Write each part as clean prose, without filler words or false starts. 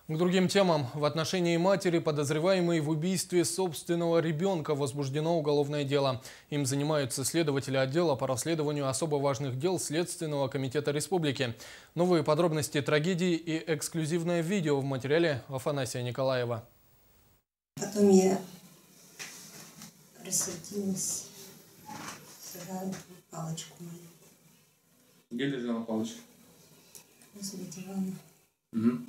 К другим темам. В отношении матери, подозреваемой в убийстве собственного ребенка, возбуждено уголовное дело. Им занимаются следователи отдела по расследованию особо важных дел Следственного комитета республики. Новые подробности трагедии и эксклюзивное видео в материале Афанасия Николаева. Потом я рассердилась, сыграла палочку мою. Где лежала палочка? Возле дивана. Угу.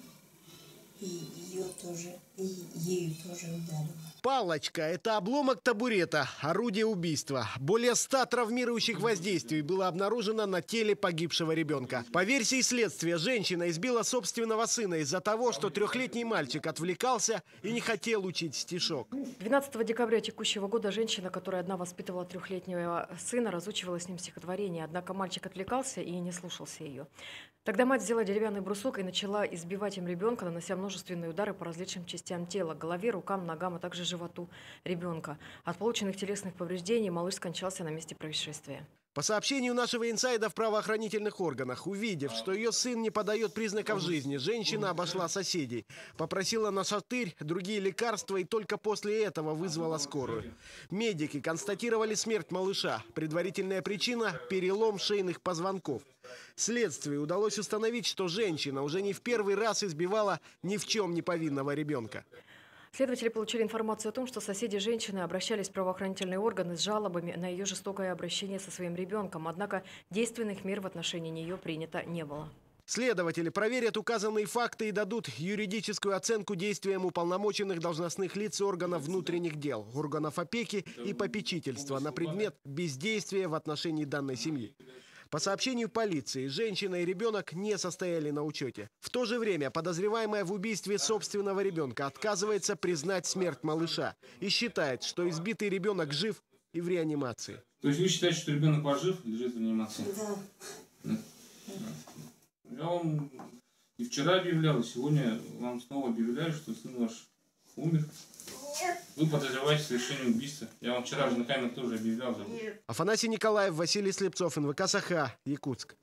И ею тоже ударила. Палочка – это обломок табурета, орудие убийства. Более 100 травмирующих воздействий было обнаружено на теле погибшего ребенка. По версии следствия, женщина избила собственного сына из-за того, что трехлетний мальчик отвлекался и не хотел учить стишок. 12 декабря текущего года женщина, которая одна воспитывала трехлетнего сына, разучивала с ним стихотворение. Однако мальчик отвлекался и не слушался ее. Тогда мать взяла деревянный брусок и начала избивать им ребенка, нанося множественные удары по различным частям тела – голове, рукам, ногам, а также животу ребенка. От полученных телесных повреждений малыш скончался на месте происшествия. По сообщению нашего инсайда в правоохранительных органах, увидев, что ее сын не подает признаков жизни, женщина обошла соседей, попросила нашатырь, другие лекарства и только после этого вызвала скорую. Медики констатировали смерть малыша. Предварительная причина – перелом шейных позвонков. Следствию удалось установить, что женщина уже не в первый раз избивала ни в чем не повинного ребенка. Следователи получили информацию о том, что соседи женщины обращались в правоохранительные органы с жалобами на ее жестокое обращение со своим ребенком. Однако действенных мер в отношении нее принято не было. Следователи проверят указанные факты и дадут юридическую оценку действиям уполномоченных должностных лиц органов внутренних дел, органов опеки и попечительства на предмет бездействия в отношении данной семьи. По сообщению полиции, женщина и ребенок не состояли на учете. В то же время подозреваемая в убийстве собственного ребенка отказывается признать смерть малыша и считает, что избитый ребенок жив и в реанимации. То есть вы считаете, что ребенок ваш жив, лежит в реанимации? Да. Я вам и вчера объявлял, и сегодня вам снова объявляю, что сын ваш умер. Вы подозреваете в совершении убийства. Я вам вчера же на камеру тоже объявлял. Афанасий Николаев, Василий Слепцов, НВК «Саха», Якутск.